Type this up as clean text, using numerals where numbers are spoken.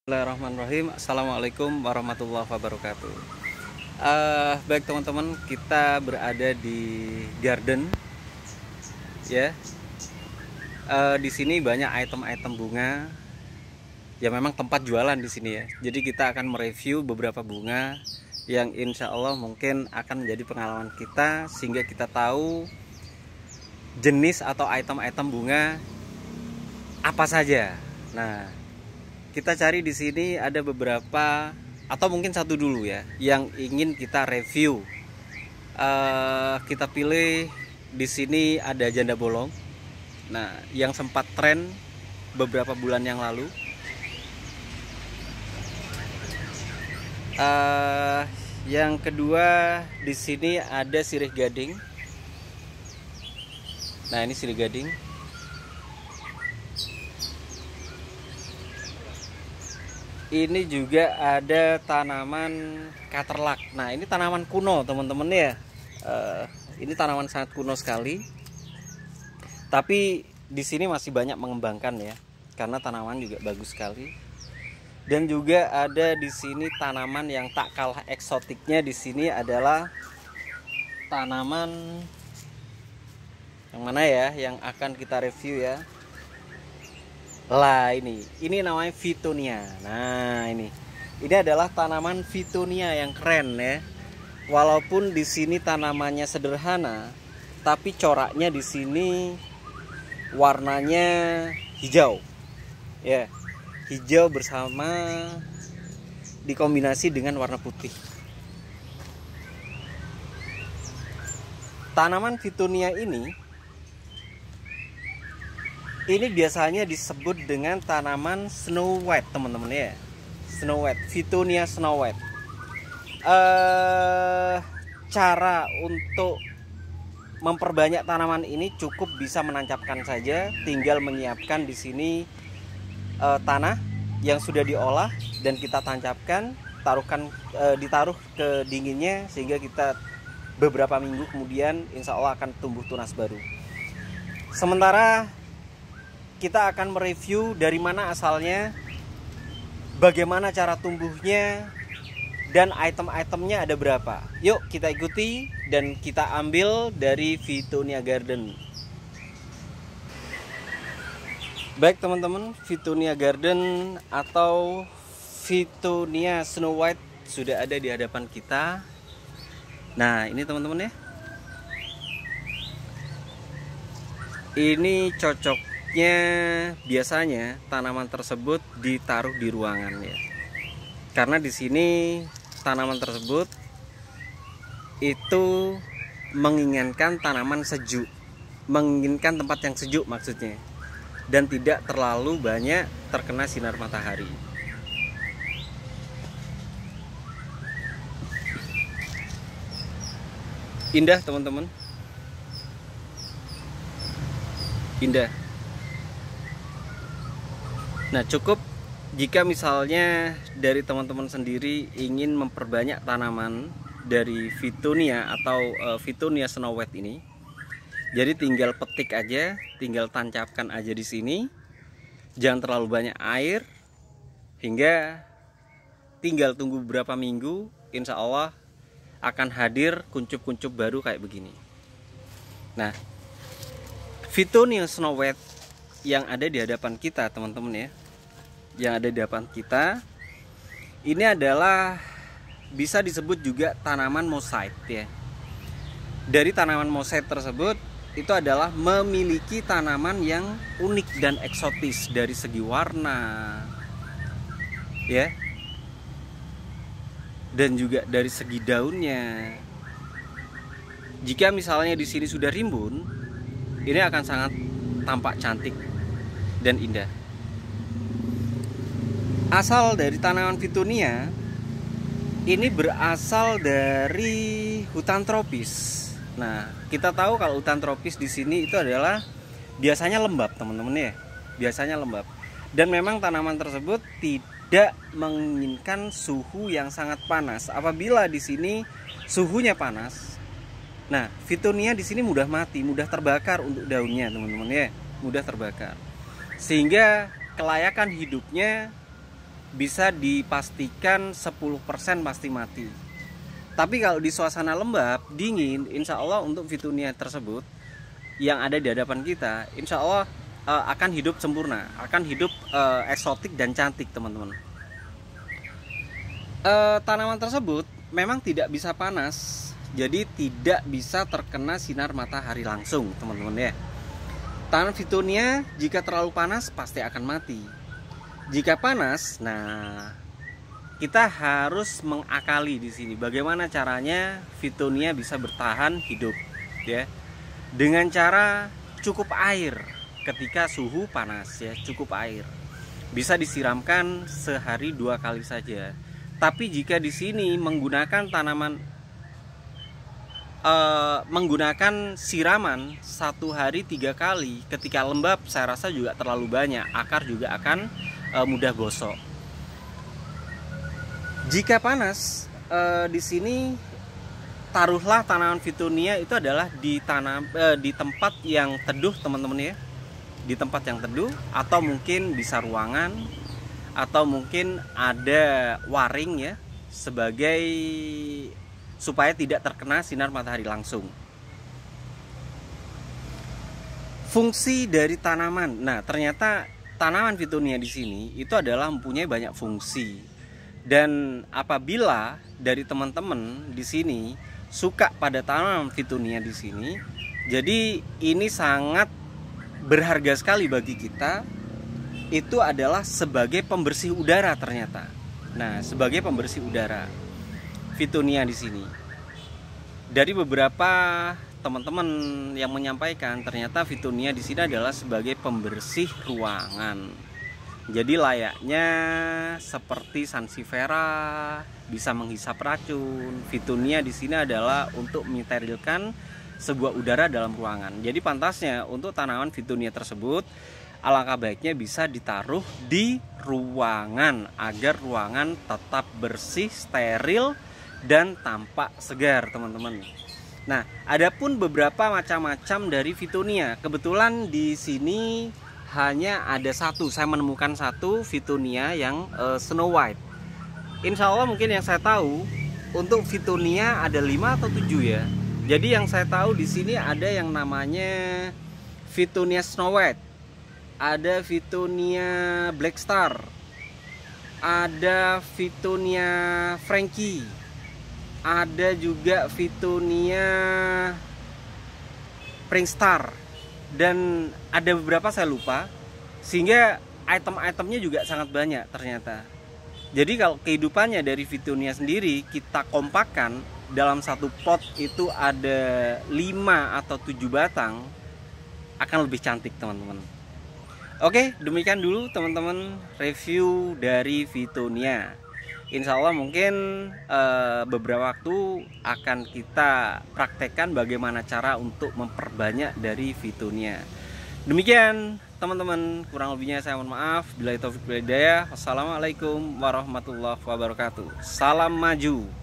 Bismillahirrahmanirrahim. Assalamualaikum warahmatullahi wabarakatuh. Baik teman-teman, kita berada di garden, ya. Di sini banyak item-item bunga. Ya memang tempat jualan di sini ya. Jadi kita akan mereview beberapa bunga yang insya Allah mungkin akan menjadi pengalaman kita sehingga kita tahu jenis atau item-item bunga apa saja. Nah, kita cari di sini ada beberapa atau mungkin satu dulu ya yang ingin kita review. Kita pilih di sini ada janda bolong. Nah, yang sempat tren beberapa bulan yang lalu. Yang kedua di sini ada sirih gading. Nah, ini sirih gading. Ini juga ada tanaman katerlak. Nah, ini tanaman kuno teman-teman ya. Ini tanaman sangat kuno sekali. Tapi di sini masih banyak mengembangkan ya, karena tanaman juga bagus sekali. Dan juga ada di sini tanaman yang tak kalah eksotiknya di sini adalah tanaman yang mana ya yang akan kita review ya. Lah ini namanya Fittonia. Nah ini adalah tanaman Fittonia yang keren ya. Walaupun di sini tanamannya sederhana, tapi coraknya di sini warnanya hijau, ya hijau bersama dikombinasi dengan warna putih. Tanaman Fittonia ini biasanya disebut dengan tanaman Snow White teman-teman ya. Snow White, Fittonia Snow White. Cara untuk memperbanyak tanaman ini cukup bisa menancapkan saja, tinggal menyiapkan di sini tanah yang sudah diolah dan kita tancapkan, ditaruh ke dinginnya sehingga kita beberapa minggu kemudian insya Allah akan tumbuh tunas baru. Sementara kita akan mereview dari mana asalnya, bagaimana cara tumbuhnya, dan item-itemnya ada berapa. Yuk kita ikuti dan kita ambil dari Fittonia Garden. Baik teman-teman, Fittonia Garden atau Fittonia Snow White sudah ada di hadapan kita. Nah ini teman-teman ya, ini cocok. Biasanya tanaman tersebut ditaruh di ruangan ya, karena di sini tanaman tersebut itu menginginkan tanaman sejuk, menginginkan tempat yang sejuk maksudnya, dan tidak terlalu banyak terkena sinar matahari. Indah teman-teman, indah. Nah cukup jika misalnya dari teman-teman sendiri ingin memperbanyak tanaman dari Fittonia atau Fittonia Snow White ini, jadi tinggal petik aja, tinggal tancapkan aja di sini, jangan terlalu banyak air, hingga tinggal tunggu beberapa minggu, insya Allah akan hadir kuncup-kuncup baru kayak begini. Nah, Fittonia Snow White yang ada di hadapan kita teman-teman ya, yang ada di hadapan kita ini adalah bisa disebut juga tanaman mosaik ya. Dari tanaman mosaik tersebut itu adalah memiliki tanaman yang unik dan eksotis dari segi warna ya, dan juga dari segi daunnya. Jika misalnya di sini sudah rimbun, ini akan sangat tampak cantik dan indah. Asal dari tanaman Fittonia ini berasal dari hutan tropis. Nah, kita tahu kalau hutan tropis di sini itu adalah biasanya lembab, teman-teman ya. Biasanya lembab. Dan memang tanaman tersebut tidak menginginkan suhu yang sangat panas. Apabila di sini suhunya panas, nah, Fittonia di sini mudah mati, mudah terbakar untuk daunnya, teman-teman ya. Mudah terbakar. Sehingga kelayakan hidupnya bisa dipastikan 10% pasti mati. Tapi kalau di suasana lembab, dingin, insya Allah untuk Fitunia tersebut yang ada di hadapan kita, insya Allah akan hidup sempurna, akan hidup eksotik dan cantik, teman-teman. Tanaman tersebut memang tidak bisa panas, jadi tidak bisa terkena sinar matahari langsung, teman-teman ya. Tanaman Fitunia jika terlalu panas pasti akan mati. Jika panas, nah kita harus mengakali di sini bagaimana caranya Fitunia bisa bertahan hidup, ya. Dengan cara cukup air ketika suhu panas, ya, cukup air. Bisa disiramkan sehari 2 kali saja. Tapi jika di sini menggunakan menggunakan siraman 1 hari 3 kali ketika lembab, saya rasa juga terlalu banyak, akar juga akan mudah gosok. Jika panas, di sini taruhlah tanaman Fitunia itu adalah di tempat yang teduh, teman-teman ya, di tempat yang teduh, atau mungkin bisa ruangan, atau mungkin ada waring ya, sebagai supaya tidak terkena sinar matahari langsung. Fungsi dari tanaman, nah ternyata tanaman Fitunia di sini itu adalah mempunyai banyak fungsi. Dan apabila dari teman-teman di sini suka pada tanaman Fitunia di sini, jadi ini sangat berharga sekali bagi kita. Itu adalah sebagai pembersih udara ternyata. Nah, sebagai pembersih udara Fitunia di sini. Dari beberapa teman-teman yang menyampaikan, ternyata Fitunia di sini adalah sebagai pembersih ruangan. Jadi layaknya seperti Sansevieria bisa menghisap racun, Fitunia di sini adalah untuk mensterilkan sebuah udara dalam ruangan. Jadi pantasnya untuk tanaman Fitunia tersebut alangkah baiknya bisa ditaruh di ruangan agar ruangan tetap bersih, steril, dan tampak segar, teman-teman. Nah, adapun beberapa macam-macam dari Fitunia. Kebetulan di sini hanya ada satu, saya menemukan satu Fitunia yang Snow White. Insya Allah mungkin yang saya tahu untuk Fitunia ada 5 atau 7 ya. Jadi yang saya tahu di sini ada yang namanya Fitunia Snow White, ada Fitunia Black Star, ada Fitunia Frankie, ada juga Fitunia Pink Star, dan ada beberapa saya lupa, sehingga item-itemnya juga sangat banyak ternyata. Jadi kalau kehidupannya dari Fitunia sendiri kita kompakkan dalam satu pot itu ada 5 atau 7 batang, akan lebih cantik, teman-teman. Oke, demikian dulu teman-teman review dari Fitunia. Insya Allah mungkin beberapa waktu akan kita praktekkan bagaimana cara untuk memperbanyak dari Fitunia. Demikian teman-teman, kurang lebihnya saya mohon maaf. Billahi taufiq wal hidayah. Wassalamualaikum warahmatullahi wabarakatuh. Salam maju.